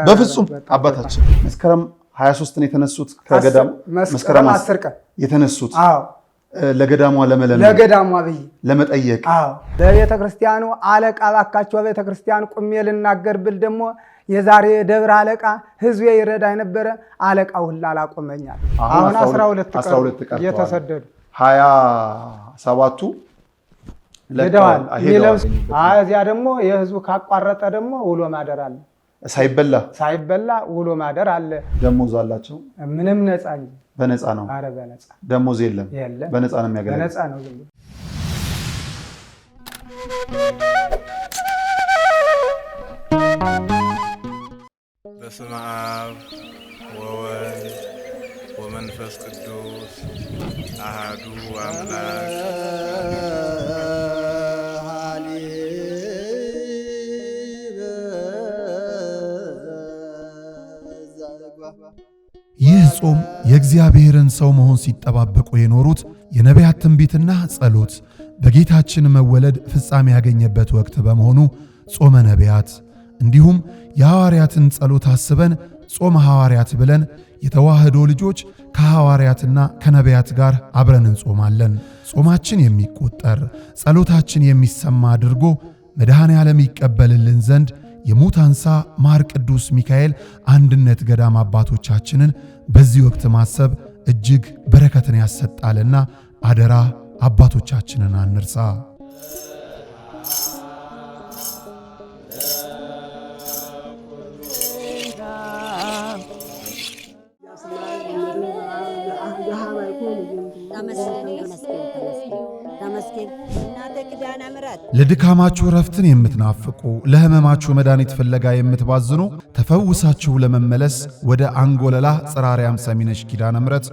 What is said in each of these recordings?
በፍጹም አባታችን መስከረም 23 ነው የተነሱት ከገዳም መስከረም 10 ቀን የተነሱት ለገዳሟ ለገዳሟ በይ ለመጠየቅ በቤተ ክርስቲያኑ አለቃ ባካቸው በቤተ ክርስቲያን ቁሜ ልናገር ብል ደግሞ የዛሬ ደብረ አለቃ ህዝብ ይረዳ የነበረ አለቃው ሁላ አላቆመኛል። አሁን 12 ቀን የተሰደዱ 27ቱ ለደዋል እዚያ ደግሞ የህዝቡ ካቋረጠ ደግሞ ውሎ ማደር አለ። ሳይበላ ውሎ ማደር አለ። ደሞዝ አላቸው? ምንም ነፃ ነው። በነፃ ነው። አረ በነፃ ደሞዝ የለም። በነፃ ነው የሚያገለግለው። በነፃ ነው። በስመ አብ ወወልድ ወመንፈስ ቅዱስ አሐዱ አምላክ። ይህ ጾም የእግዚአብሔርን ሰው መሆን ሲጠባበቁ የኖሩት የነቢያት ትንቢትና ጸሎት በጌታችን መወለድ ፍጻሜ ያገኘበት ወቅት በመሆኑ ጾመ ነቢያት እንዲሁም የሐዋርያትን ጸሎት አስበን ጾመ ሐዋርያት ብለን የተዋህዶ ልጆች ከሐዋርያትና ከነቢያት ጋር አብረን እንጾማለን። ጾማችን የሚቆጠር ጸሎታችን የሚሰማ አድርጎ መድኃኔ ዓለም ይቀበልልን ዘንድ የሙታንሳ ማር ቅዱስ ሚካኤል አንድነት ገዳም አባቶቻችንን በዚህ ወቅት ማሰብ እጅግ በረከትን ያሰጣልና አደራ አባቶቻችንን አንርሳ። ለድካማችሁ ረፍትን የምትናፍቁ ለህመማችሁ መድኃኒት ፍለጋ የምትባዝኑ ተፈውሳችሁ ለመመለስ ወደ አንጎለላ ጽራሪያም ሰሚነሽ ኪዳነ ምሕረት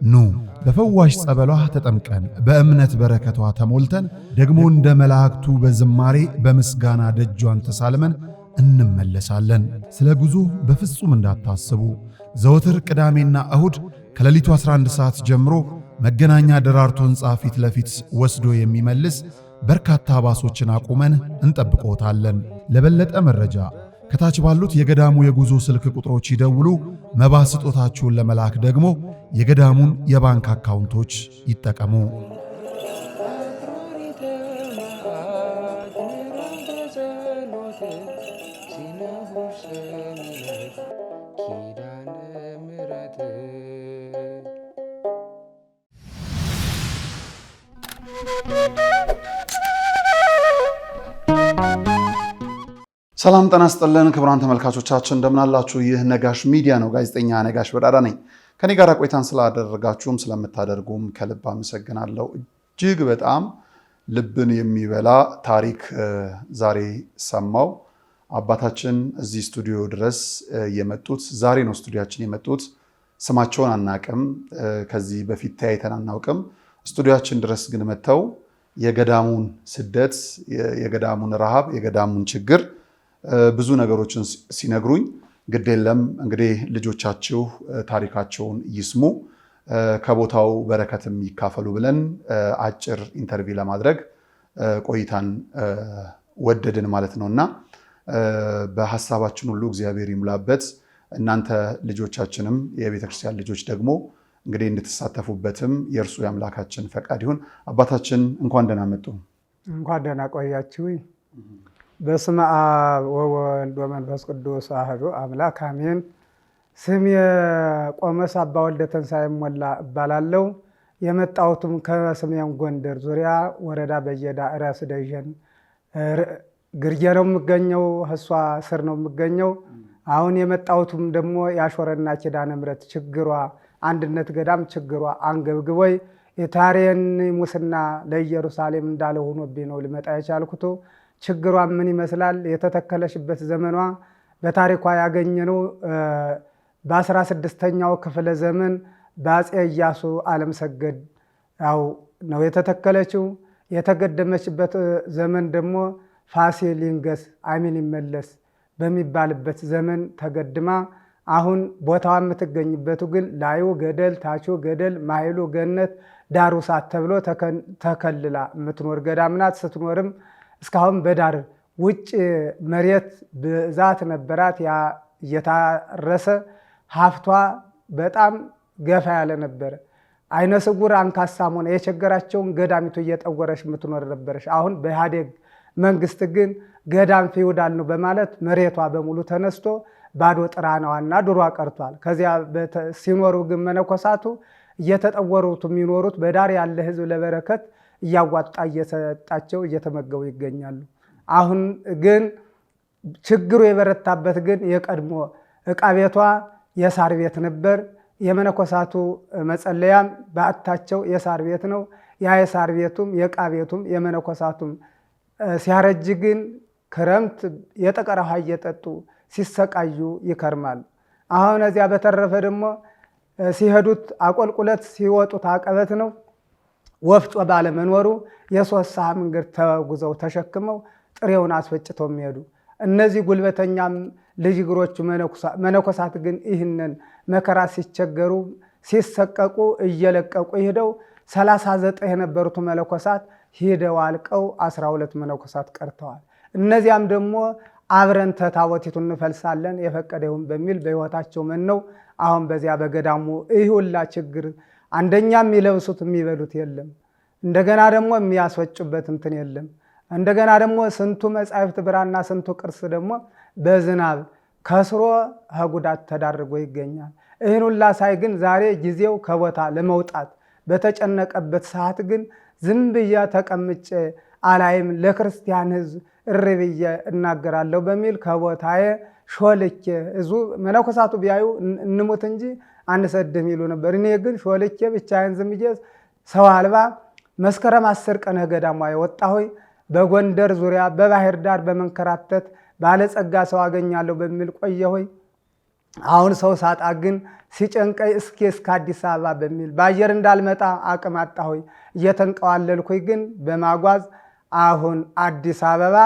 ኑ። በፈዋሽ ጸበሏ ተጠምቀን በእምነት በረከቷ ተሞልተን ደግሞ እንደ መላእክቱ በዝማሬ በምስጋና ደጇን ተሳልመን እንመለሳለን። ስለ ጉዞ በፍጹም እንዳታስቡ። ዘወትር ቅዳሜና እሁድ ከሌሊቱ 11 ሰዓት ጀምሮ መገናኛ ደራርቱ ሕንጻ ፊት ለፊት ወስዶ የሚመልስ በርካታ ባሶችን አቁመን እንጠብቆታለን። ለበለጠ መረጃ ከታች ባሉት የገዳሙ የጉዞ ስልክ ቁጥሮች ይደውሉ። መባ ስጦታችሁን ለመላክ ደግሞ የገዳሙን የባንክ አካውንቶች ይጠቀሙ። ሰላም ጤና ይስጥልን ክቡራን ተመልካቾቻችን እንደምን አላችሁ? ይህ ነጋሽ ሚዲያ ነው። ጋዜጠኛ ነጋሽ በዳዳ ነኝ። ከኔ ጋር ቆይታን ስላደረጋችሁም ስለምታደርጉም ከልብ አመሰግናለሁ። እጅግ በጣም ልብን የሚበላ ታሪክ ዛሬ ሰማው። አባታችን እዚህ ስቱዲዮ ድረስ የመጡት ዛሬ ነው። ስቱዲያችን የመጡት ስማቸውን አናቅም፣ ከዚህ በፊት ተያይተን አናውቅም። ስቱዲያችን ድረስ ግን መጥተው የገዳሙን ስደት፣ የገዳሙን ረሃብ፣ የገዳሙን ችግር ብዙ ነገሮችን ሲነግሩኝ ግድ የለም እንግዲህ ልጆቻችሁ ታሪካቸውን ይስሙ ከቦታው በረከትም ይካፈሉ ብለን አጭር ኢንተርቪው ለማድረግ ቆይታን ወደድን ማለት ነውና በሐሳባችን ሁሉ እግዚአብሔር ይሙላበት። እናንተ ልጆቻችንም የቤተክርስቲያን ልጆች ደግሞ እንግዲህ እንድትሳተፉበትም የእርሱ የአምላካችን ፈቃድ ይሁን። አባታችን እንኳን ደህና መጡ። እንኳን ደህና ቆያችሁ። በስመ አብ ወወልድ ወመንፈስ ቅዱስ አሐዱ አምላክ አሜን። ስሜ ቆሞስ አባ ወልደ ተንሳኤ ሞላ እባላለሁ። የመጣሁትም ከሰሜን ጎንደር ዙሪያ ወረዳ በየዳ ራስ ደጀን ግርጌ ነው የምገኘው። እሷ ስር ነው የምገኘው። አሁን የመጣሁትም ደግሞ ያሾረና ኪዳነ ምሕረት ችግሯ አንድነት ገዳም ችግሯ አንገብግቦይ የታሪያን ሙስና ለኢየሩሳሌም እንዳለ ሆኖብኝ ነው ልመጣ የቻልኩት። ችግሯ ምን ይመስላል? የተተከለሽበት ዘመኗ በታሪኳ ያገኘነው በ16ኛው ክፍለ ዘመን በአፄ ኢያሱ ዓለም ሰገድ ነው የተተከለችው። የተገደመችበት ዘመን ደግሞ ፋሲል ይንገስ አሚን ይመለስ በሚባልበት ዘመን ተገድማ አሁን ቦታዋ የምትገኝበት ግን ላዩ ገደል ታቹ ገደል ማይሉ ገነት ዳሩ ሳት ተብሎ ተከልላ የምትኖር ገዳም ናት። ስትኖርም እስካሁን በዳር ውጭ መሬት ብዛት ነበራት። ያ እየታረሰ ሀብቷ በጣም ገፋ ያለ ነበረ። አይነ ስውር አንካሳም ሆነ የቸገራቸውን ገዳሚቱ እየጠወረች የምትኖር ነበረች። አሁን በኢህአዴግ መንግስት ግን ገዳም ፊውዳል ነው በማለት መሬቷ በሙሉ ተነስቶ ባዶ ጥራናዋና ድሯ ቀርቷል። ከዚያ ሲኖሩ ግን መነኮሳቱ እየተጠወሩት የሚኖሩት በዳር ያለ ህዝብ ለበረከት እያዋጣ እየሰጣቸው እየተመገቡ ይገኛሉ። አሁን ግን ችግሩ የበረታበት ግን የቀድሞ ዕቃ ቤቷ የሳር ቤት ነበር። የመነኮሳቱ መጸለያም በዓታቸው የሳር ቤት ነው። ያ የሳር ቤቱም የዕቃ ቤቱም የመነኮሳቱም ሲያረጅ ግን ክረምት የጠቀራ ውሃ እየጠጡ ሲሰቃዩ ይከርማሉ። አሁን እዚያ በተረፈ ደግሞ ሲሄዱት አቆልቁለት ሲወጡት አቀበት ነው። ወፍጮ ባለመኖሩ የ3 ሰዓት መንገድ ተጉዘው ተሸክመው ጥሬውን አስፈጭተው የሚሄዱ እነዚህ ጉልበተኛም ልጅ እግሮቹ መነኮሳት ግን ይህንን መከራ ሲቸገሩ ሲሰቀቁ እየለቀቁ ሄደው 39 የነበሩት መነኮሳት ሄደው አልቀው 12 መነኮሳት ቀርተዋል። እነዚያም ደግሞ አብረን ታቦቲቱ እንፈልሳለን የፈቀደውን በሚል በሕይወታቸው መነው አሁን በዚያ በገዳሙ ይህ ሁላ ችግር አንደኛ የሚለብሱት የሚበሉት የለም። እንደገና ደግሞ የሚያስወጩበት እንትን የለም። እንደገና ደግሞ ስንቱ መጻሕፍት ብራና ስንቱ ቅርስ ደግሞ በዝናብ ከስሮ ጉዳት ተዳርጎ ይገኛል። ይህን ሁላ ሳይ ግን ዛሬ ጊዜው ከቦታ ለመውጣት በተጨነቀበት ሰዓት ግን ዝም ብዬ ተቀምጬ አላይም ለክርስቲያን ሕዝብ እሪ ብዬ እናገራለሁ በሚል ከቦታዬ ሾልኬ ህዝቡ መነኮሳቱ ቢያዩ እንሙት እንጂ አንሰድም ይሉ ነበር። እኔ ግን ሾልኬ ብቻዬን ዝም ብዬ ሰው አልባ መስከረም 10 ቀን ገዳሟ የወጣሁኝ በጎንደር ዙሪያ በባህር ዳር በመንከራተት ባለጸጋ ሰው አገኛለሁ በሚል ቆየሁኝ። አሁን ሰው ሳጣ ግን ሲጨንቀይ እስከ አዲስ አበባ በሚል በአየር እንዳልመጣ አቅም አጣሁኝ። እየተንቀዋለልኩኝ ግን በማጓዝ አሁን አዲስ አበባ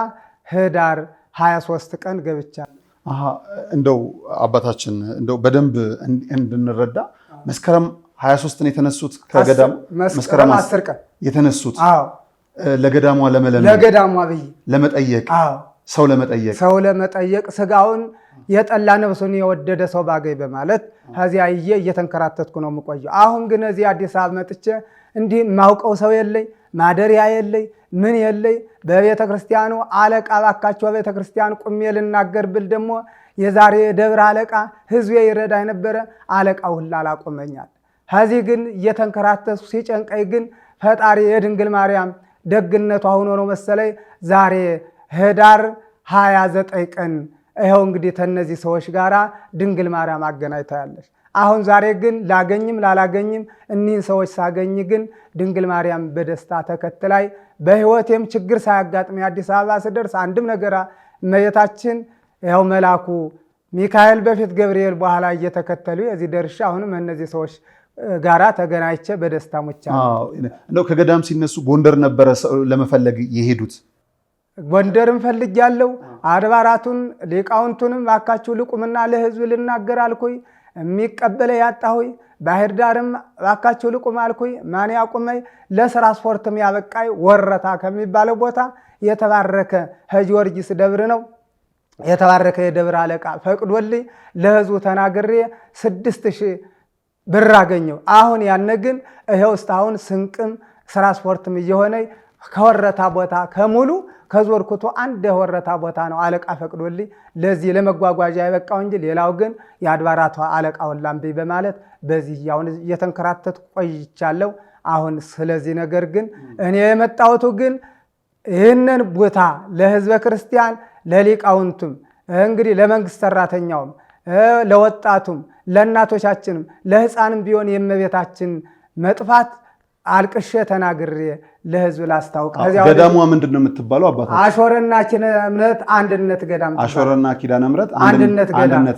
ህዳር 23 ቀን ገብቻለሁ። እንደው አባታችን እንደው በደንብ እንድንረዳ መስከረም 23 ነው የተነሱት ከገዳም መስከረም 10 ቀን የተነሱት ለገዳሟ ለገዳሟ ብዬ ለመጠየቅ ሰው ለመጠየቅ ስጋውን የጠላ ነፍሱን የወደደ ሰው ባገኝ በማለት ከዚያ እየተንከራተትኩ ነው የምቆየው። አሁን ግን እዚህ አዲስ አበባ መጥቼ እንዲህ ማውቀው ሰው የለኝ ማደሪያ የለኝ ምን የለኝ። በቤተ ክርስቲያኑ አለቃ ባካቸው በቤተ ክርስቲያን ቁሜ ልናገር ብል ደግሞ የዛሬ ደብረ አለቃ ህዝቤ ይረዳ የነበረ አለቃ ሁላ አላቆመኛል። ከዚህ ግን እየተንከራተቱ ሲጨንቀይ ግን ፈጣሪ የድንግል ማርያም ደግነቷ ሆኖ ነው መሰለኝ ዛሬ ህዳር 29 ቀን ይኸው እንግዲህ ተነዚህ ሰዎች ጋራ ድንግል ማርያም አገናኝታለች። አሁን ዛሬ ግን ላገኝም ላላገኝም እኒህን ሰዎች ሳገኝ ግን ድንግል ማርያም በደስታ ተከትላይ በህይወቴም ችግር ሳያጋጥም አዲስ አበባ ስደርስ አንድም ነገር እመቤታችን ይኸው መልአኩ ሚካኤል በፊት ገብርኤል በኋላ እየተከተሉ የዚህ ደርሻ አሁንም እነዚህ ሰዎች ጋራ ተገናኝቼ በደስታ ሞቻለሁ። እንደው ከገዳም ሲነሱ ጎንደር ነበረ ለመፈለግ የሄዱት? ጎንደርም ፈልጊያለሁ። አድባራቱን ሊቃውንቱንም ባካችሁ ልቁምና ለህዝብ ልናገር አልኩኝ። የሚቀበለ ያጣሁኝ። ባህር ዳርም ባካችሁ ልቁም አልኩኝ። ማን ያቁመኝ? ለስራ ስፖርትም ያበቃይ ወረታ ከሚባለው ቦታ የተባረከ ጊዮርጊስ ደብር ነው። የተባረከ የደብር አለቃ ፈቅዶልኝ ለህዝቡ ተናግሬ 6000 ብር አገኘው። አሁን ያነ ግን ይሄው እስካሁን ስንቅም ስራ ስፖርትም እየሆነ ከወረታ ቦታ ከሙሉ ከዞርኩቱ አንድ የወረታ ቦታ ነው አለቃ ፈቅዶልኝ ለዚህ ለመጓጓዣ የበቃው እንጂ ሌላው ግን የአድባራቷ አለቃውን ላምብይ በማለት በዚህ ያውን እየተንከራተት ቆይቻለሁ። አሁን ስለዚህ ነገር ግን እኔ የመጣሁት ግን ይህንን ቦታ ለህዝበ ክርስቲያን ለሊቃውንቱም እንግዲህ ለመንግስት ሰራተኛውም ለወጣቱም ለእናቶቻችንም ለህፃንም ቢሆን የእመቤታችን መጥፋት አልቅሼ ተናግሬ ለህዝብ ላስታውቅ። ገዳሟ ምንድነው የምትባለው አባታችን? አሾረና ኪዳነ ምሕረት አንድነት ገዳም። አሾረና ኪዳነ ምሕረት አንድነት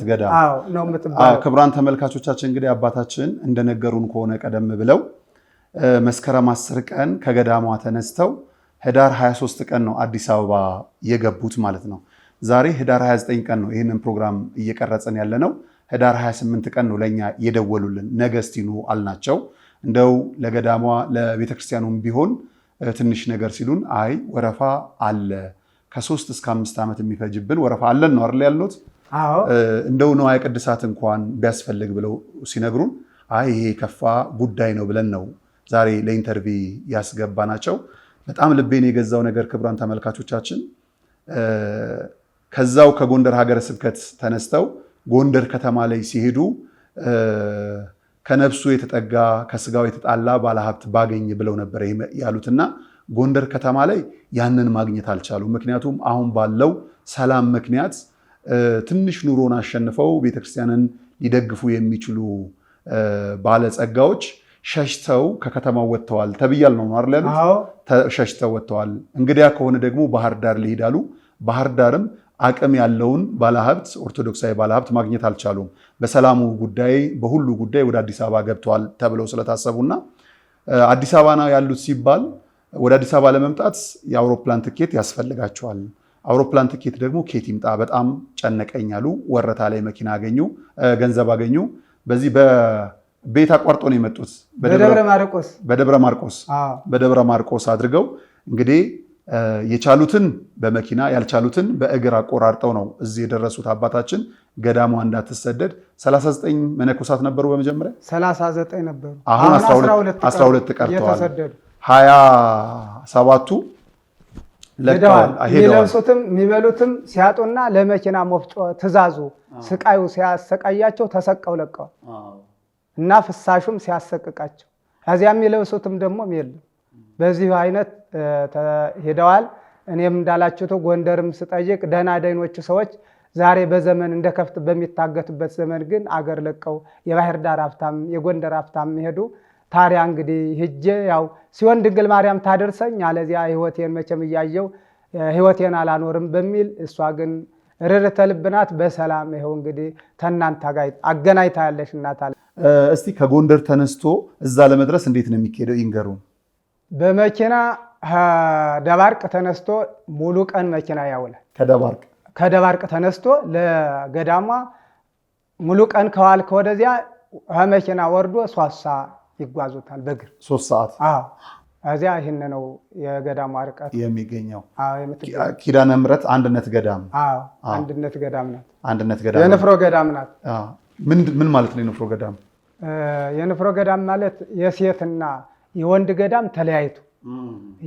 ገዳም ነው የምትባለው። ክቡራን ተመልካቾቻችን እንግዲህ አባታችን እንደነገሩን ከሆነ ቀደም ብለው መስከረም 10 ቀን ከገዳሟ ተነስተው ህዳር 23 ቀን ነው አዲስ አበባ የገቡት ማለት ነው። ዛሬ ህዳር 29 ቀን ነው ይህንን ፕሮግራም እየቀረጸን ያለ ነው። ህዳር 28 ቀን ነው ለኛ የደወሉልን። ነገ እስቲ ኑ አልናቸው። እንደው ለገዳሟ ለቤተክርስቲያኑም ቢሆን ትንሽ ነገር ሲሉን አይ ወረፋ አለ ከ3 እስከ 5 ዓመት የሚፈጅብን ወረፋ አለን ነው አይደል ያልነው። እንደው ንዋየ ቅድሳት እንኳን ቢያስፈልግ ብለው ሲነግሩን አይ ይሄ ከፋ ጉዳይ ነው ብለን ነው ዛሬ ለኢንተርቪ ያስገባናቸው። በጣም ልቤን የገዛው ነገር ክቡራን ተመልካቾቻችን ከዛው ከጎንደር ሀገረ ስብከት ተነስተው ጎንደር ከተማ ላይ ሲሄዱ ከነፍሱ የተጠጋ ከስጋው የተጣላ ባለሀብት ባገኝ ብለው ነበር ያሉትና ጎንደር ከተማ ላይ ያንን ማግኘት አልቻሉም። ምክንያቱም አሁን ባለው ሰላም ምክንያት ትንሽ ኑሮን አሸንፈው ቤተክርስቲያንን ሊደግፉ የሚችሉ ባለጸጋዎች ሸሽተው ከከተማው ወጥተዋል ተብያል ነው አይደል ያሉት? ሸሽተው ወጥተዋል። እንግዲያ ከሆነ ደግሞ ባህር ዳር ሊሄዳሉ። ባህር ዳርም አቅም ያለውን ባለሀብት ኦርቶዶክሳዊ ባለሀብት ማግኘት አልቻሉም። በሰላሙ ጉዳይ በሁሉ ጉዳይ ወደ አዲስ አበባ ገብተዋል ተብለው ስለታሰቡና አዲስ አበባ ነው ያሉት ሲባል ወደ አዲስ አበባ ለመምጣት የአውሮፕላን ትኬት ያስፈልጋቸዋል። አውሮፕላን ትኬት ደግሞ ኬት ይምጣ በጣም ጨነቀኝ አሉ። ወረታ ላይ መኪና አገኙ፣ ገንዘብ አገኙ። በዚህ በቤት አቋርጦ ነው የመጡት በደብረ ማርቆስ አድርገው እንግዲህ የቻሉትን በመኪና ያልቻሉትን በእግር አቆራርጠው ነው እዚህ የደረሱት። አባታችን ገዳሟ እንዳትሰደድ 39 መነኮሳት ነበሩ። በመጀመሪያ 39 ነበሩ። አሁን 12 ቀርተዋል። 27ቱ ለቀዋል። የሚለብሱትም የሚበሉትም ሲያጡና ለመኪና መፍጮ ትእዛዙ ስቃዩ ሲያሰቃያቸው ተሰቀው ለቀዋል እና ፍሳሹም ሲያሰቅቃቸው ከዚያ የሚለብሱትም ደግሞ የለም። በዚህ አይነት ሄደዋል። እኔም እንዳላችሁት ጎንደርም ስጠይቅ ደህና ደህኖቹ ሰዎች ዛሬ በዘመን እንደ ከፍት በሚታገቱበት ዘመን ግን አገር ለቀው የባህር ዳር ሀብታም የጎንደር ሀብታም ሄዱ። ታዲያ እንግዲህ ሂጄ ያው ሲሆን ድንግል ማርያም ታደርሰኝ አለዚያ ህይወቴን መቼም እያየው ህይወቴን አላኖርም በሚል እሷ ግን ርርተ ልብ ናት። በሰላም ይኸው እንግዲህ ተናንተ ጋር አገናኝታ ያለሽ እናት አለ። እስቲ ከጎንደር ተነስቶ እዛ ለመድረስ እንዴት ነው የሚካሄደው ይንገሩን። በመኪና ደባርቅ ተነስቶ ሙሉ ቀን መኪና ያውላል። ከደባርቅ ተነስቶ ለገዳሟ ሙሉ ቀን ከዋል ከወደዚያ መኪና ወርዶ 3 ሰዓት ይጓዙታል በእግር 3 ሰዓት። እዚያ ይህን ነው የገዳሟ ርቀት የሚገኘው። ኪዳነ ምሕረት አንድነት ገዳም አንድነት ገዳም ናት። አንድነት ገዳም የንፍሮ ገዳም ናት። ምን ማለት ነው የንፍሮ ገዳም? የንፍሮ ገዳም ማለት የሴትና የወንድ ገዳም ተለያይቱ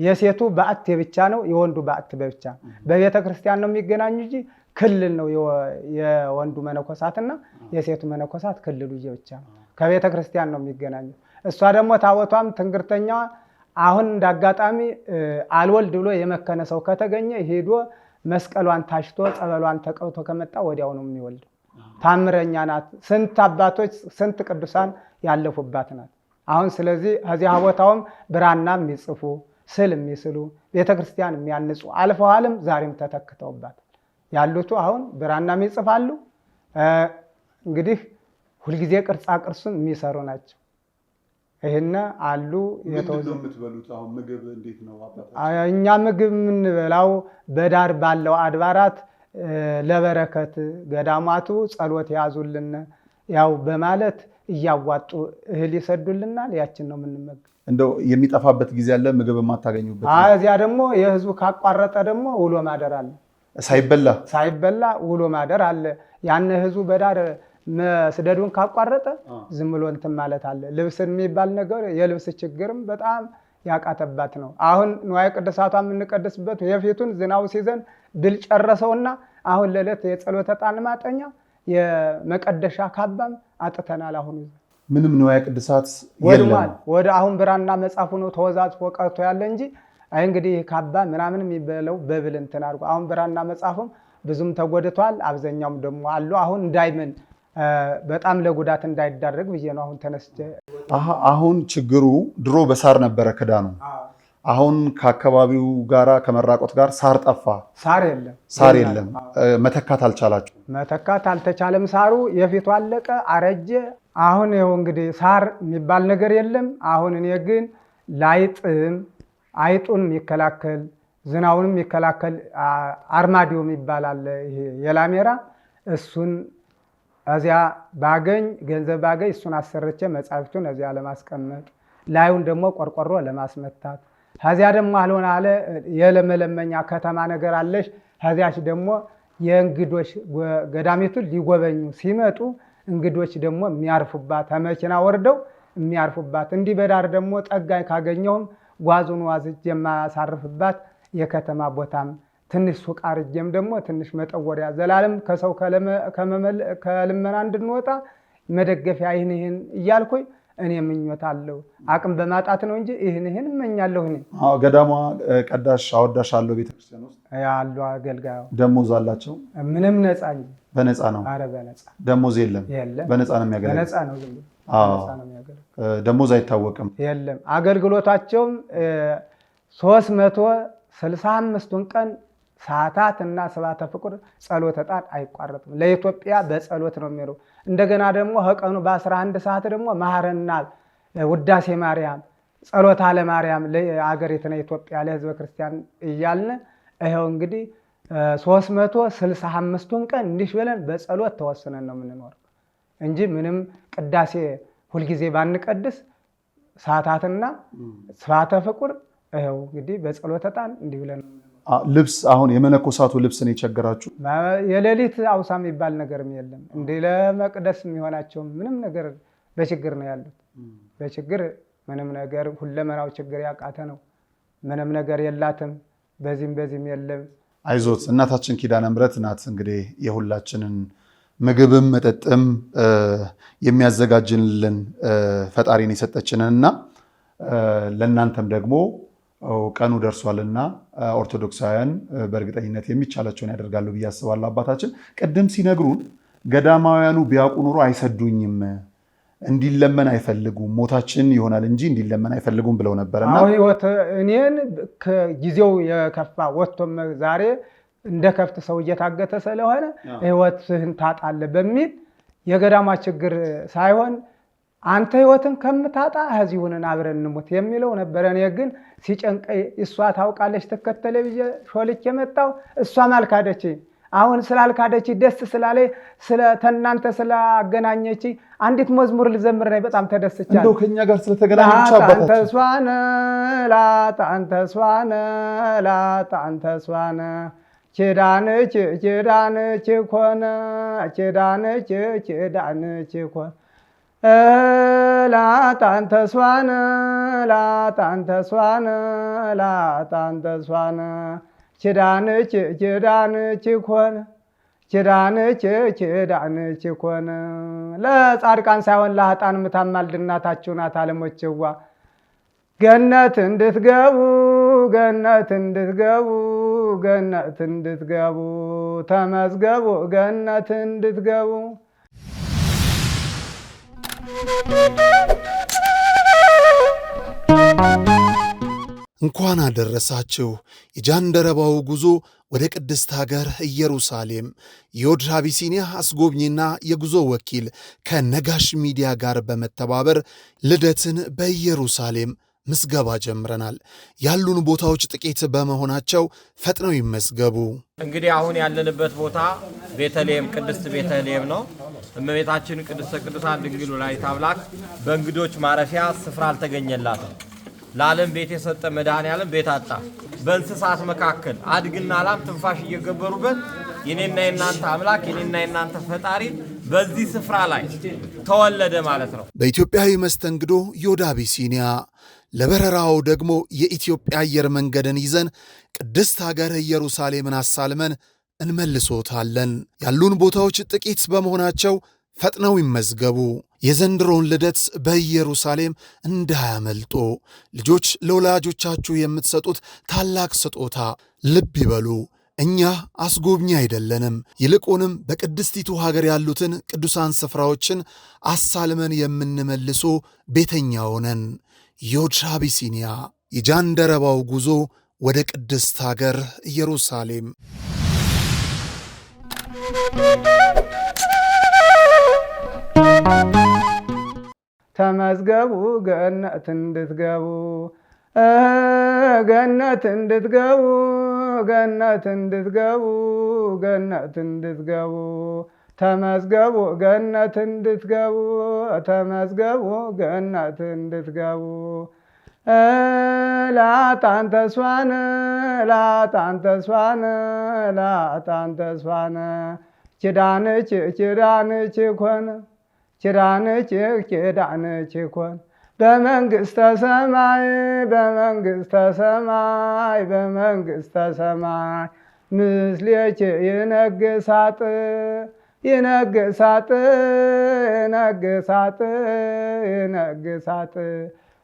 የሴቱ በዓት ብቻ ነው፣ የወንዱ በዓት በብቻ በቤተ ክርስቲያን ነው የሚገናኙ እንጂ ክልል ነው የወንዱ መነኮሳትና የሴቱ መነኮሳት ክልሉ ብቻ ነው። ከቤተ ክርስቲያን ነው የሚገናኙ። እሷ ደግሞ ታቦቷም ትንግርተኛዋ አሁን እንዳጋጣሚ አልወልድ ብሎ የመከነ ሰው ከተገኘ ሄዶ መስቀሏን ታሽቶ ጸበሏን ተቀብቶ ከመጣ ወዲያው ነው የሚወልድ። ታምረኛ ናት። ስንት አባቶች ስንት ቅዱሳን ያለፉባት ናት። አሁን ስለዚህ እዚያ ቦታውም ብራና የሚጽፉ ስዕል የሚስሉ ቤተክርስቲያን የሚያንጹ አልፈዋልም ዛሬም ተተክተውባት ያሉት አሁን ብራና የሚጽፋሉ። እንግዲህ ሁልጊዜ ቅርጻ ቅርሱን የሚሰሩ ናቸው። ይሄና አሉ የምትበሉት አሁን ምግብ እንዴት ነው አባታችን? እኛ ምግብ የምንበላው በዳር ባለው አድባራት ለበረከት ገዳማቱ ጸሎት ያዙልን ያው በማለት እያዋጡ እህል ይሰዱልናል። ያችን ነው የምንመገብ። እንደው የሚጠፋበት ጊዜ አለ ምግብ የማታገኙበት? እዚያ ደግሞ የህዝቡ ካቋረጠ ደግሞ ውሎ ማደር አለ። ሳይበላ ውሎ ማደር አለ። ያን ህዝቡ በዳር መስደዱን ካቋረጠ ዝም ብሎ እንትን ማለት አለ። ልብስን የሚባል ነገር የልብስ ችግርም በጣም ያቃተባት ነው። አሁን ንዋየ ቅድሳቷ የምንቀድስበት የፊቱን ዝናቡ ሲዘን ድል ጨረሰውና አሁን ለዕለት የጸሎተ ዕጣን ማጠኛ የመቀደሻ ካባም አጥተናል። አሁን ምንም ንዋየ ቅድሳት የለም። ወደ አሁን ብራና መጻፉ ነው ተወዛዝፎ ቀርቶ ያለ እንጂ አይ እንግዲህ ካባ ምናምን የሚበለው በብል እንትን አድርጎ አሁን ብራና መጻፉም ብዙም ተጎድቷል። አብዛኛውም ደግሞ አሉ አሁን እንዳይምን በጣም ለጉዳት እንዳይዳረግ ብዬ ነው አሁን ተነስቼ። አሁን ችግሩ ድሮ በሳር ነበረ ክዳኑ። አሁን ከአካባቢው ጋራ ከመራቆት ጋር ሳር ጠፋ። ሳር የለም። መተካት አልቻላችሁ? መተካት አልተቻለም። ሳሩ የፊቱ አለቀ፣ አረጀ። አሁን ይኸው እንግዲህ ሳር የሚባል ነገር የለም። አሁን እኔ ግን ላይጥም አይጡን የሚከላከል ዝናውንም የሚከላከል አርማዲዮ የሚባል አለ፣ ይሄ የላሜራ እሱን እዚያ ባገኝ ገንዘብ ባገኝ እሱን አሰርቼ መጻሕፍቱን እዚያ ለማስቀመጥ ላዩን ደግሞ ቆርቆሮ ለማስመታት ከዚያ ደግሞ አልሆነ አለ የለመለመኛ ከተማ ነገር አለሽ። ከዚያች ደግሞ የእንግዶች ገዳሚቱን ሊጎበኙ ሲመጡ እንግዶች ደግሞ የሚያርፉባት ከመኪና ወርደው የሚያርፉባት እንዲህ በዳር ደግሞ ጠጋኝ ካገኘሁም ጓዙን ዋዝጄ የማሳርፍባት የከተማ ቦታም ትንሽ ሱቅ አርጄም ደግሞ ትንሽ መጠወሪያ ዘላለም ከሰው ከልመና እንድንወጣ መደገፊያ ይህን እያልኩኝ እኔ ምኞት አለው። አቅም በማጣት ነው እንጂ ይህን እመኛለሁ። እኔ ገዳሟ ቀዳሽ አወዳሽ አለው ቤተክርስቲያን ውስጥ ያሉ አገልጋዩ ደሞዝ አላቸው? ምንም ነፃ ነው። በነፃ ነው? ኧረ በነፃ ደሞዝ የለም። በነፃ ነው የሚያገለግለው? በነፃ ነው። ደሞዝ አይታወቅም። የለም። አገልግሎታቸውም 365ቱን ቀን ሰዓታት እና ስብሐተ ፍቁር ጸሎተ ዕጣን አይቋረጥም። ለኢትዮጵያ በጸሎት ነው የሚለው። እንደገና ደግሞ ከቀኑ በ11 ሰዓት ደግሞ ማህረና ውዳሴ ማርያም ጸሎተ አለ ማርያም ለአገሪቱና ኢትዮጵያ ለሕዝበ ክርስቲያን እያልን ይኸው እንግዲህ 365ቱን ቀን እንዲህ ብለን በጸሎት ተወስነን ነው የምንኖር እንጂ ምንም ቅዳሴ ሁልጊዜ ባንቀድስ ሰዓታትና ስብሐተ ፍቁር ይኸው እንግዲህ በጸሎተ ዕጣን እንዲህ ብለን ልብስ አሁን የመነኮሳቱ ልብስ ነው የቸገራችሁ? የሌሊት አውሳ የሚባል ነገርም የለም። እንደ ለመቅደስ የሚሆናቸው ምንም ነገር በችግር ነው ያሉት። በችግር ምንም ነገር ሁለመናው ችግር ያቃተ ነው። ምንም ነገር የላትም። በዚህም የለም። አይዞት እናታችን ኪዳነ ምሕረት ናት እንግዲህ የሁላችንን ምግብም መጠጥም የሚያዘጋጅልን ፈጣሪን የሰጠችንና ለእናንተም ደግሞ ቀኑ ደርሷልና ኦርቶዶክሳውያን በእርግጠኝነት የሚቻላቸውን ያደርጋሉ ብዬ አስባለሁ። አባታችን ቅድም ሲነግሩን ገዳማውያኑ ቢያውቁ ኑሮ አይሰዱኝም፣ እንዲለመን አይፈልጉም፣ ሞታችን ይሆናል እንጂ እንዲለመን አይፈልጉም ብለው ነበርና እኔን ጊዜው የከፋ ወጥቶም ዛሬ እንደ ከፍት ሰው እየታገተ ስለሆነ ህይወትህን ታጣለህ በሚል የገዳማ ችግር ሳይሆን አንተ ህይወትን ከምታጣ ህዚሁንን አብረን እንሞት የሚለው ነበር። እኔ ግን ሲጨንቀይ እሷ ታውቃለች ተከተለ ብዬ ሾልክ የመጣው እሷም አልካደች። አሁን ስላልካደች ደስ ስላለኝ ተናንተ ስላገናኘች አንዲት መዝሙር ልዘምር ነኝ። በጣም ተደስቻለሁ። እንደው ከኛ ጋር ስለተገናኘች አባታችን አንተ ስዋነ ኪዳንች ኮነ ኪዳንች ኮነ ላጣንተ ስዋነ ኪዳንች ኮነ ኪዳንች ኮነ ለጻድቃን ሳይሆን ለኃጥአን የምታማልድ እናታችሁ ናት። አለሞችዋ ገነት እንድትገቡ ተመዝገቡ ገነት እንድትገቡ። እንኳን አደረሳችሁ። የጃንደረባው ጉዞ ወደ ቅድስት ሀገር ኢየሩሳሌም የዮድ አቢሲኒያ አስጎብኚና የጉዞ ወኪል ከነጋሽ ሚዲያ ጋር በመተባበር ልደትን በኢየሩሳሌም ምዝገባ ጀምረናል። ያሉን ቦታዎች ጥቂት በመሆናቸው ፈጥነው ይመዝገቡ። እንግዲህ አሁን ያለንበት ቦታ ቤተልሔም ቅድስት ቤተልሔም ነው። እመቤታችን ቅድስተ ቅዱሳን ድንግል ወላዲተ አምላክ በእንግዶች ማረፊያ ስፍራ አልተገኘላትም። ለዓለም ቤት የሰጠ መድኃኔዓለም ቤት አጣ። በእንስሳት መካከል አድግና ላም ትንፋሽ እየገበሩበት የኔና የናንተ አምላክ የኔና የናንተ ፈጣሪ በዚህ ስፍራ ላይ ተወለደ ማለት ነው። በኢትዮጵያዊ መስተንግዶ ዮድ አቢሲኒያ ለበረራው ደግሞ የኢትዮጵያ አየር መንገድን ይዘን ቅድስት ሀገር ኢየሩሳሌምን አሳልመን እንመልሶታለን። ያሉን ቦታዎች ጥቂት በመሆናቸው ፈጥነው ይመዝገቡ። የዘንድሮውን ልደት በኢየሩሳሌም እንዳያመልጦ። ልጆች ለወላጆቻችሁ የምትሰጡት ታላቅ ስጦታ ልብ ይበሉ። እኛ አስጎብኚ አይደለንም። ይልቁንም በቅድስቲቱ ሀገር ያሉትን ቅዱሳን ስፍራዎችን አሳልመን የምንመልሶ ቤተኛው ነን። ዮድ አቢሲኒያ የጃንደረባው ጉዞ ወደ ቅድስት ሀገር ኢየሩሳሌም። ተመዝገቡ ገነት እንድትገቡ ገነት እንድትገቡ ገነት እንድትገቡ ገነት እንድትገቡ ተመዝገቡ ገነት እንድትገቡ ተመዝገቡ ገነት እንድትገቡ ላጣን ተስፋነ ላጣን ተስፋነ ላጣን ተስፋነ ኪዳንች ኪዳንች ኮነ ኪዳንች ኪዳንች ኮነ በመንግሥተ ሰማይ በመንግሥተ ሰማይ በመንግሥተ ሰማይ ምስሌች ይነግሳጥ ይነግሳጥ ይነግሳጥ ይነግሳጥ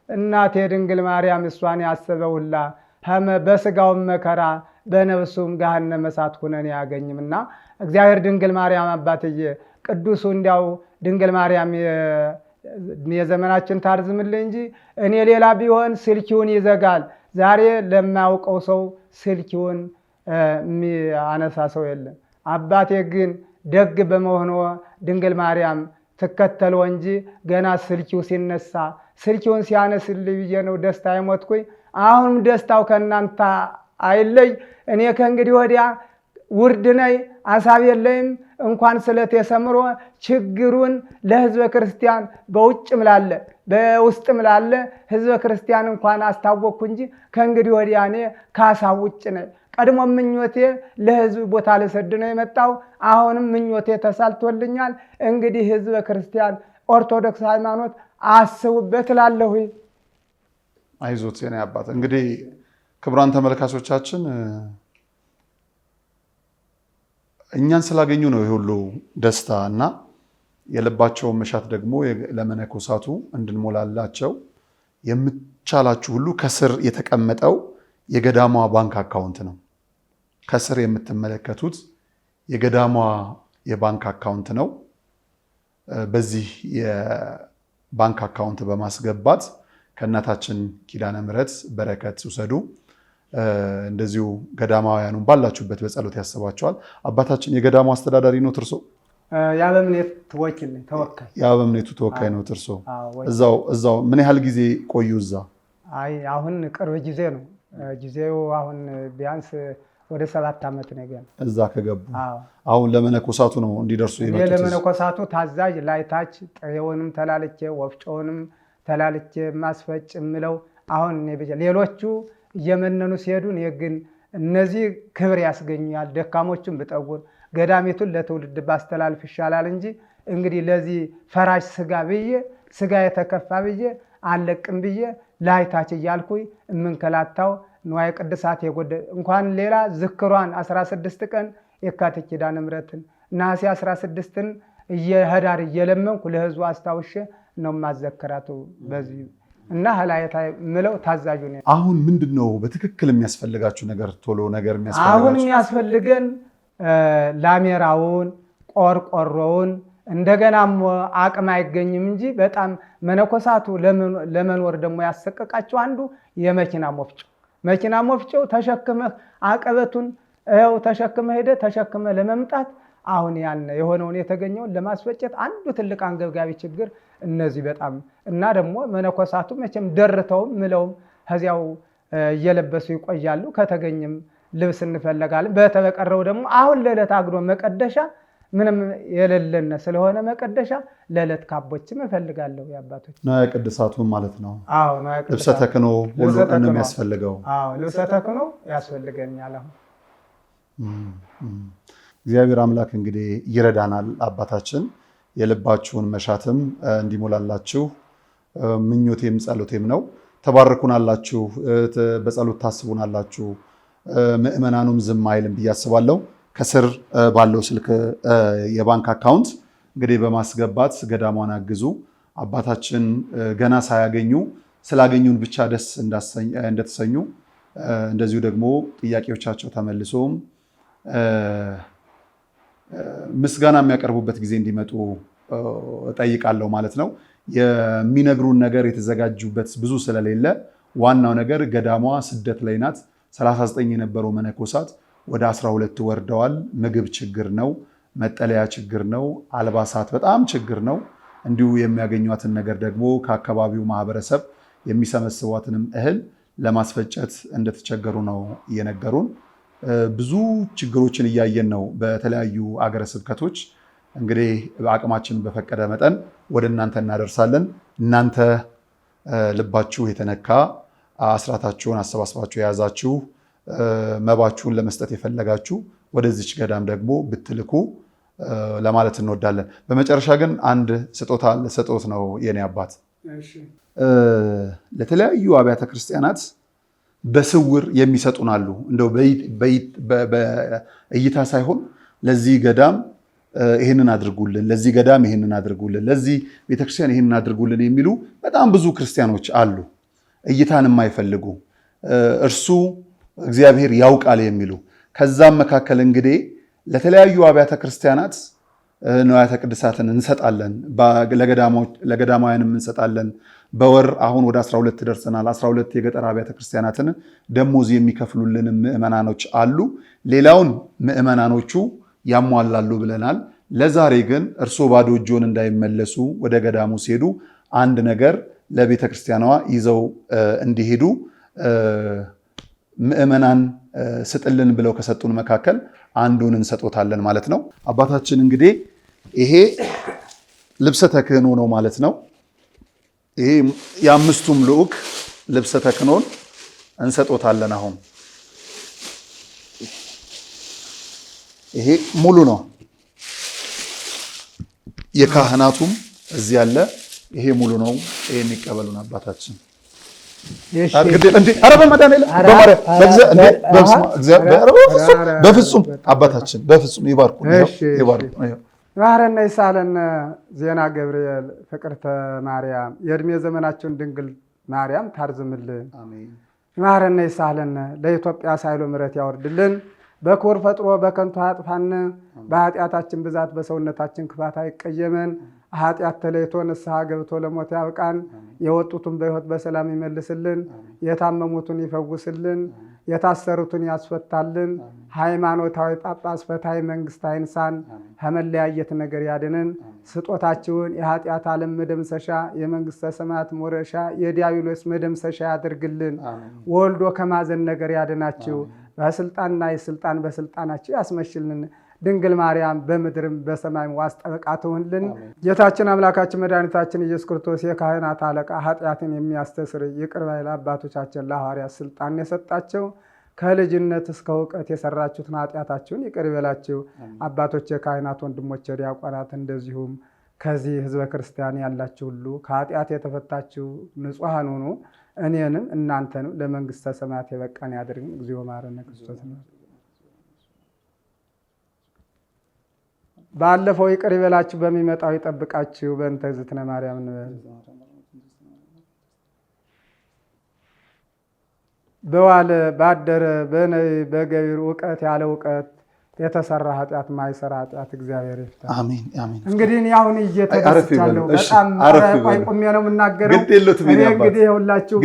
እናቴ ድንግል ማርያም እሷን ያሰበ ሁላ በስጋውም መከራ በነፍሱም ገሃነመ እሳት ሁነን ያገኝምና እግዚአብሔር ድንግል ማርያም አባትዬ ቅዱሱ እንዲያው ድንግል ማርያም የዘመናችን ታርዝምልኝ እንጂ እኔ ሌላ ቢሆን ስልኪውን ይዘጋል። ዛሬ ለማያውቀው ሰው ስልኪውን የሚያነሳ ሰው የለም። አባቴ ግን ደግ በመሆኑ ድንግል ማርያም ትከተለው እንጂ ገና ስልኪው ሲነሳ ስልኪውን ሲያነስልኝ ብዬ ነው ደስታ የሞትኩኝ። አሁንም ደስታው ከእናንተ አይለይ። እኔ ከእንግዲህ ወዲያ ውርድ ነይ አሳብ የለይም። እንኳን ስለት የሰምሮ ችግሩን ለህዝበ ክርስቲያን በውጭም ላለ በውስጥም ላለ ህዝበ ክርስቲያን እንኳን አስታወቅኩ እንጂ ከእንግዲህ ወዲያ እኔ ከሀሳብ ውጭ ነኝ። ቀድሞ ምኞቴ ለህዝብ ቦታ ልሰድ ነው የመጣው። አሁንም ምኞቴ ተሳልቶልኛል። እንግዲህ ህዝበ ክርስቲያን ኦርቶዶክስ ሃይማኖት አስቡበት እላለሁ። አይዞት የኔ አባት። እንግዲህ ክቡራን ተመልካቾቻችን እኛን ስላገኙ ነው የሁሉ ደስታ እና የልባቸውን መሻት ደግሞ ለመነኮሳቱ እንድንሞላላቸው የምቻላችሁ ሁሉ ከስር የተቀመጠው የገዳሟ ባንክ አካውንት ነው። ከስር የምትመለከቱት የገዳሟ የባንክ አካውንት ነው። በዚህ የባንክ አካውንት በማስገባት ከእናታችን ኪዳነ ምሕረት በረከት ውሰዱ። እንደዚሁ ገዳማውያኑን ባላችሁበት በጸሎት ያስባቸዋል። አባታችን የገዳሙ አስተዳዳሪ ነው እርሶ? የአበምኔት ወኪል ተወካይ። የአበምኔቱ ተወካይ ነው እርሶ? እዛው ምን ያህል ጊዜ ቆዩ እዛ? አይ አሁን ቅርብ ጊዜ ነው። ጊዜው አሁን ቢያንስ ወደ 7 ዓመት ነገር እዛ ከገቡ። አሁን ለመነኮሳቱ ነው እንዲደርሱ የመጡት? ለመነኮሳቱ ታዛዥ ላይታች ጥሬውንም ተላልቼ ወፍጮውንም ተላልቼ ማስፈጭ ምለው አሁን ሌሎቹ እየመነኑ ሲሄዱ እኔ ግን እነዚህ ክብር ያስገኛል። ደካሞቹን ብጠጉር ገዳሚቱን ለትውልድ ባስተላልፍ ይሻላል እንጂ እንግዲህ ለዚህ ፈራሽ ስጋ ብዬ ስጋ የተከፋ ብዬ አለቅም ብዬ ላይታች እያልኩኝ የምንከላታው ንዋየ ቅድሳት እንኳን ሌላ ዝክሯን 16 ቀን የካቲት ኪዳነ ምሕረትን ነሐሴ 16ን ህዳር እየለመንኩ ለህዝቡ አስታውሼ ነው ማዘከራቱ በዚህ እና ሀላየታ ምለው ታዛዡ ነው። አሁን ምንድነው በትክክል የሚያስፈልጋችሁ ነገር? ቶሎ ነገር የሚያስፈልጋችሁ? አሁን የሚያስፈልገን ላሜራውን ቆርቆሮውን እንደገናም አቅም አይገኝም እንጂ በጣም መነኮሳቱ ለመኖር ደግሞ ያሰቀቃቸው አንዱ የመኪና መፍጮ። መኪና መፍጮው ተሸክመህ አቀበቱን ይኸው ተሸክመህ ሄደ ተሸክመህ ለመምጣት አሁን ያን የሆነውን የተገኘውን ለማስፈጨት አንዱ ትልቅ አንገብጋቢ ችግር እነዚህ በጣም እና ደግሞ መነኮሳቱ መቼም ደርተውም ምለውም ከዚያው እየለበሱ ይቆያሉ። ከተገኘም ልብስ እንፈለጋለን። በተበቀረው ደግሞ አሁን ለዕለት አግዶ መቀደሻ ምንም የሌለን ስለሆነ መቀደሻ ለዕለት ካቦችም እፈልጋለሁ። የአባቶች ነው ቅድሳቱን ማለት ነው። አዎ ነው ቅድሳቱ። ልብሰ ተክህኖ ሁሉ ነው የሚያስፈልገው። አዎ ልብሰ ተክህኖ ያስፈልገኛል። አሁን እግዚአብሔር አምላክ እንግዲህ ይረዳናል። አባታችን የልባችሁን መሻትም እንዲሞላላችሁ ምኞቴም ጸሎቴም ነው። ተባርኩናላችሁ፣ በጸሎት ታስቡናላችሁ። ምእመናኑም ዝም አይልም ብዬ አስባለሁ። ከስር ባለው ስልክ የባንክ አካውንት እንግዲህ በማስገባት ገዳሟን አግዙ። አባታችን ገና ሳያገኙ ስላገኙን ብቻ ደስ እንደተሰኙ እንደዚሁ ደግሞ ጥያቄዎቻቸው ተመልሶም ምስጋና የሚያቀርቡበት ጊዜ እንዲመጡ እጠይቃለሁ ማለት ነው። የሚነግሩን ነገር የተዘጋጁበት ብዙ ስለሌለ ዋናው ነገር ገዳሟ ስደት ላይ ናት። 39 የነበሩ መነኮሳት ወደ 12 ወርደዋል። ምግብ ችግር ነው፣ መጠለያ ችግር ነው፣ አልባሳት በጣም ችግር ነው። እንዲሁ የሚያገኟትን ነገር ደግሞ ከአካባቢው ማህበረሰብ የሚሰበስቧትንም እህል ለማስፈጨት እንደተቸገሩ ነው እየነገሩን። ብዙ ችግሮችን እያየን ነው በተለያዩ አገረ ስብከቶች። እንግዲህ በአቅማችን በፈቀደ መጠን ወደ እናንተ እናደርሳለን። እናንተ ልባችሁ የተነካ አስራታችሁን አሰባስባችሁ የያዛችሁ መባችሁን ለመስጠት የፈለጋችሁ ወደዚች ገዳም ደግሞ ብትልኩ ለማለት እንወዳለን። በመጨረሻ ግን አንድ ስጦታ ለሰጦት ነው የኔ አባት። ለተለያዩ አብያተ ክርስቲያናት በስውር የሚሰጡን አሉ። እንደው በእይታ ሳይሆን ለዚህ ገዳም ይህንን አድርጉልን፣ ለዚህ ገዳም ይህንን አድርጉልን፣ ለዚህ ቤተክርስቲያን ይህንን አድርጉልን የሚሉ በጣም ብዙ ክርስቲያኖች አሉ። እይታን የማይፈልጉ እርሱ እግዚአብሔር ያውቃል የሚሉ። ከዛም መካከል እንግዲህ ለተለያዩ አብያተ ክርስቲያናት ንዋያተ ቅድሳትን እንሰጣለን፣ ለገዳማውያንም እንሰጣለን። በወር አሁን ወደ 12 ደርሰናል። 12 የገጠር አብያተ ክርስቲያናትን ደሞዝ የሚከፍሉልን ምዕመናኖች አሉ። ሌላውን ምዕመናኖቹ ያሟላሉ ብለናል። ለዛሬ ግን እርሶ ባዶ እጆን እንዳይመለሱ ወደ ገዳሙ ሲሄዱ አንድ ነገር ለቤተ ክርስቲያኗ ይዘው እንዲሄዱ ምዕመናን ስጥልን ብለው ከሰጡን መካከል አንዱን እንሰጦታለን ማለት ነው። አባታችን እንግዲህ ይሄ ልብሰ ተክህኖ ነው ማለት ነው። ይሄ የአምስቱም ልዑክ ልብሰ ተክህኖን እንሰጦታለን። አሁን ይሄ ሙሉ ነው። የካህናቱም እዚህ ያለ ይሄ ሙሉ ነው። ይሄን ይቀበሉን አባታችን። በፍጹም አባታችን በፍጹም ይባርኩ። ማረነ ይሳለን ዜና ገብርኤል ፍቅርተ ማርያም የእድሜ ዘመናቸውን ድንግል ማርያም ታርዝምልን። ማረነ ይሳለን ለኢትዮጵያ ሳይሎ ምሕረት ያወርድልን። በክብር ፈጥሮ በከንቱ አያጥፋን። በኃጢአታችን ብዛት በሰውነታችን ክፋት አይቀየመን። ኃጢአት ተለይቶ ንስሐ ገብቶ ለሞት ያብቃን። የወጡትን በሕይወት በሰላም ይመልስልን። የታመሙትን ይፈውስልን። የታሰሩትን ያስፈታልን። ሃይማኖታዊ ጳጳስ ፈታይ መንግስት አይንሳን። ከመለያየት ነገር ያድንን። ስጦታችሁን የኃጢአት ዓለም መደምሰሻ የመንግስተ ሰማያት መውረሻ የዲያብሎስ መደምሰሻ ያድርግልን። ወልዶ ከማዘን ነገር ያድናችሁ። በስልጣንና የስልጣን በስልጣናችሁ ያስመሽልን። ድንግል ማርያም በምድርም በሰማይም ዋስ ጠበቃ ትሁንልን። ጌታችን አምላካችን መድኃኒታችን ኢየሱስ ክርስቶስ የካህናት አለቃ ኃጢአትን የሚያስተስር ይቅር ባይ ለአባቶቻችን ለሐዋርያት ስልጣን የሰጣቸው ከልጅነት እስከ እውቀት የሰራችሁትን ኃጢአታችሁን ይቅር ይበላችሁ። አባቶች፣ የካህናት ወንድሞች፣ ዲያቆናት እንደዚሁም ከዚህ ህዝበ ክርስቲያን ያላችሁ ሁሉ ከኃጢአት የተፈታችሁ ንጹሐን ሁኑ። እኔንም እናንተንም ለመንግስተ ሰማያት የበቃን ያድርግን። እግዚኦ መሐረነ ክርስቶስ ነው። ባለፈው ይቅር ይበላችሁ፣ በሚመጣው ይጠብቃችሁ። በእንተ እግዝእትነ ማርያም እንበል። በዋለ ባደረ በነይ በገቢር እውቀት ያለ እውቀት የተሰራ ኃጢአት ማይሰራ ኃጢአት እግዚአብሔር ይፍታ። አሜን አሜን። እንግዲህ እኔ አሁን እየተደስቻለሁ በጣም ቆይ ቆሜ ነው የምናገረው። እንግዲህ ሁላችሁ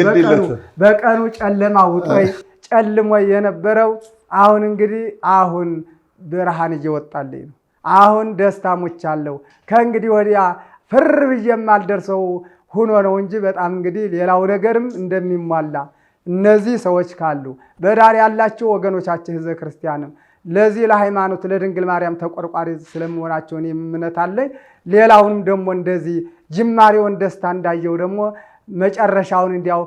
በቀኑ ጨለማ ውጦይ ጨልሞ የነበረው አሁን እንግዲህ አሁን ብርሃን እየወጣልኝ ነው። አሁን ደስታሞች አለው። ከእንግዲህ ወዲያ ፍር ብዬ የማልደርሰው ሆኖ ነው እንጂ በጣም እንግዲህ ሌላው ነገርም እንደሚሟላ እነዚህ ሰዎች ካሉ በዳር ያላቸው ወገኖቻችን ህዝበ ክርስቲያንም ለዚህ ለሃይማኖት ለድንግል ማርያም ተቆርቋሪ ስለመሆናቸው እኔ እምነት አለኝ። ሌላውንም ደግሞ እንደዚህ ጅማሬውን ደስታ እንዳየው ደግሞ መጨረሻውን እንዲያው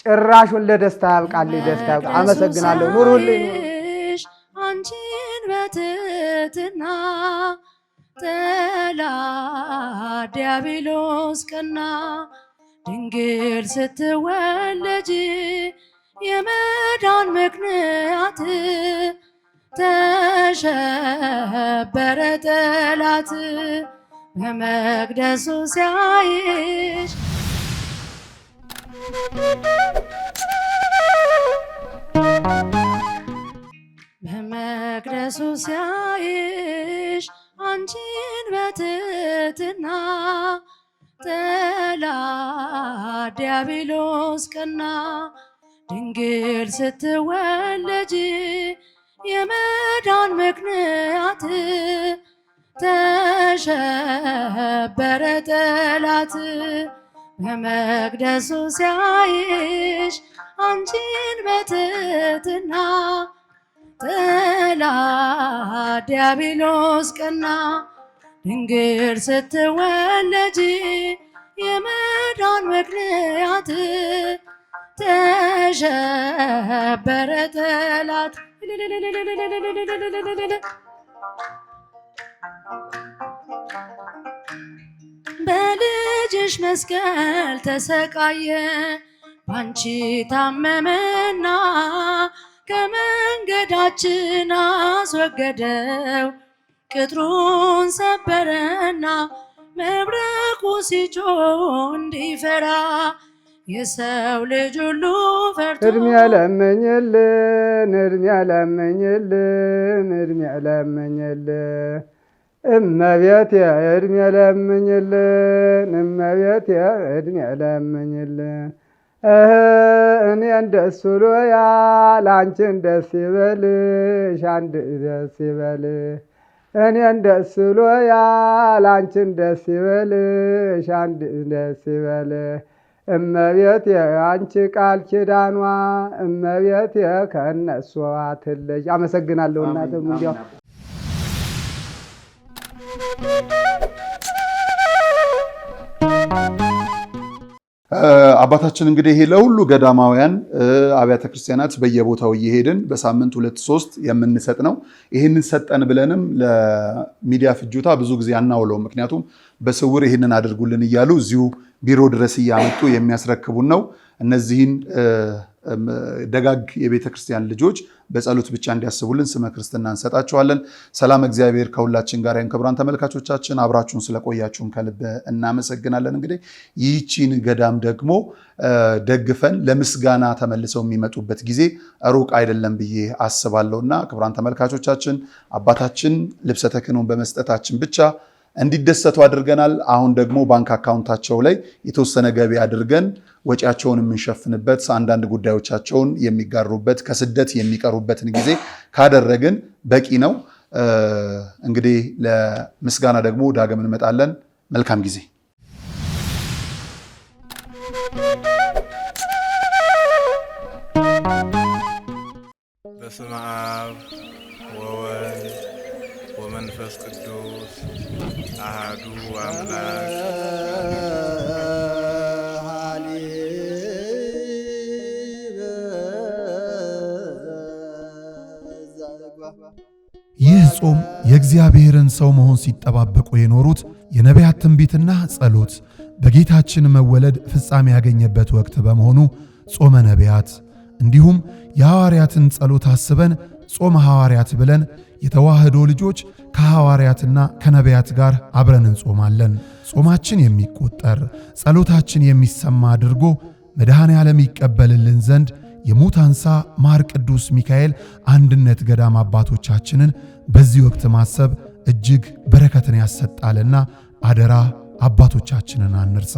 ጭራሹን ለደስታ ያብቃልኝ። ደስታ ያብቃ። አመሰግናለሁ። ኑሩልኝ። አንቺን በትህትና ጠላት ዲያብሎስ ቀና። ድንግል ስትወለጅ የመዳን ምክንያት ተሸበረ ጠላት በመቅደሱ ሲያይሽ በመቅደሱ ሲያይሽ አንቺን በትህትና ጠላት ዲያብሎስ ቀና። ድንግል ስትወለጅ የመዳን ምክንያት ተሸበረ ጠላት በመቅደሱ ሲያይሽ አንቺን በትህትና ጠላት ዲያብሎስ ቀና። ድንግል ስትወለጅ የመዳን ምክንያት ተሸበረ ጠላት በልጅሽ መስቀል ተሰቃየ ባንቺ ታመመና ከመንገዳችን አስወገደው ቅጥሩን ሰበረና መብረቁ ሲጮህ እንዲፈራ የሰው ልጅ ሁሉ ፈርቶ እድሜ ለመኝልን እድሜ ለመኝልን እድሜ ለመኝልን እመቤቴ እድሜ ለመኝልን እመቤቴ እድሜ ለመኝልን እኔን ደስ ብሎኛል አንቺን ደስ ይበልሽ አንድ ደስ ይበልሽ እኔን ደስ ብሎኛል አንቺን ደስ ይበልሽ አንድ ደስ ይበልሽ እመቤቴ አንቺ ቃል ኪዳኗ እመቤቴ ከእነሱ አትለይ። አመሰግናለሁ እናትም እንዲያው አባታችን እንግዲህ ይሄ ለሁሉ ገዳማውያን አብያተ ክርስቲያናት በየቦታው እየሄድን በሳምንት 2-3 የምንሰጥ ነው። ይሄንን ሰጠን ብለንም ለሚዲያ ፍጆታ ብዙ ጊዜ አናውለው። ምክንያቱም በስውር ይሄንን አድርጉልን እያሉ እዚሁ ቢሮ ድረስ እያመጡ የሚያስረክቡን ነው። እነዚህን ደጋግ የቤተ ክርስቲያን ልጆች በጸሎት ብቻ እንዲያስቡልን ስመ ክርስትና እንሰጣቸዋለን። ሰላም እግዚአብሔር ከሁላችን ጋር ይሁን። ክቡራን ተመልካቾቻችን አብራችሁን ስለቆያችሁን ከልብ እናመሰግናለን። እንግዲህ ይህቺን ገዳም ደግሞ ደግፈን ለምስጋና ተመልሰው የሚመጡበት ጊዜ ሩቅ አይደለም ብዬ አስባለሁና ክቡራን ተመልካቾቻችን አባታችን ልብሰ ተክህኖን በመስጠታችን ብቻ እንዲደሰቱ አድርገናል። አሁን ደግሞ ባንክ አካውንታቸው ላይ የተወሰነ ገቢ አድርገን ወጪያቸውን የምንሸፍንበት አንዳንድ ጉዳዮቻቸውን የሚጋሩበት ከስደት የሚቀሩበትን ጊዜ ካደረግን በቂ ነው። እንግዲህ ለምስጋና ደግሞ ዳግም እንመጣለን። መልካም ጊዜ። በስመ አብ ወወልድ ወመንፈስ ቅዱስ አሐዱ አምላክ ይህ ጾም የእግዚአብሔርን ሰው መሆን ሲጠባበቁ የኖሩት የነቢያት ትንቢትና ጸሎት በጌታችን መወለድ ፍጻሜ ያገኘበት ወቅት በመሆኑ ጾመ ነቢያት እንዲሁም የሐዋርያትን ጸሎት አስበን ጾመ ሐዋርያት ብለን የተዋህዶ ልጆች ከሐዋርያትና ከነቢያት ጋር አብረን እንጾማለን። ጾማችን የሚቆጠር ጸሎታችን የሚሰማ አድርጎ መድኃኔ ዓለም ይቀበልልን ዘንድ የሙታንሳ ማር ቅዱስ ሚካኤል አንድነት ገዳም አባቶቻችንን በዚህ ወቅት ማሰብ እጅግ በረከትን ያሰጣልና አደራ አባቶቻችንን አንርሳ።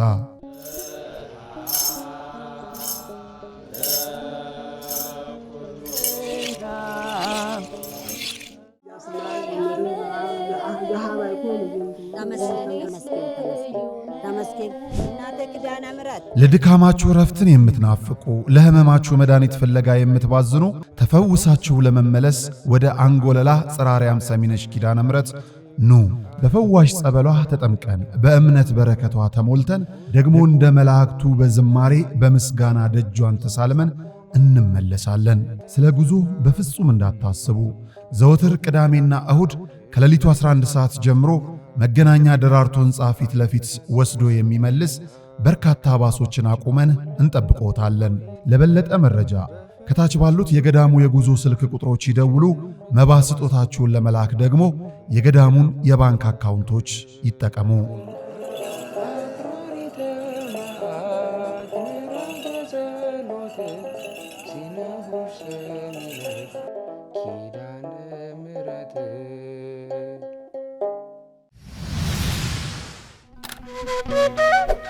ለድካማችሁ ረፍትን የምትናፍቁ ለሕመማችሁ መድኃኒት ፍለጋ የምትባዝኑ ተፈውሳችሁ ለመመለስ ወደ አንጎለላ ጽራርያም ሰሚነሽ ኪዳነ ምሕረት ኑ። በፈዋሽ ጸበሏ ተጠምቀን በእምነት በረከቷ ተሞልተን ደግሞ እንደ መላእክቱ በዝማሬ በምስጋና ደጇን ተሳልመን እንመለሳለን። ስለ ጉዞ በፍጹም እንዳታስቡ። ዘወትር ቅዳሜና እሁድ ከሌሊቱ 11 ሰዓት ጀምሮ መገናኛ ደራርቱ ሕንፃ ፊት ለፊት ወስዶ የሚመልስ በርካታ ባሶችን አቁመን እንጠብቆታለን። ለበለጠ መረጃ ከታች ባሉት የገዳሙ የጉዞ ስልክ ቁጥሮች ይደውሉ። መባ ስጦታችሁን ለመላክ ደግሞ የገዳሙን የባንክ አካውንቶች ይጠቀሙ። Thank you.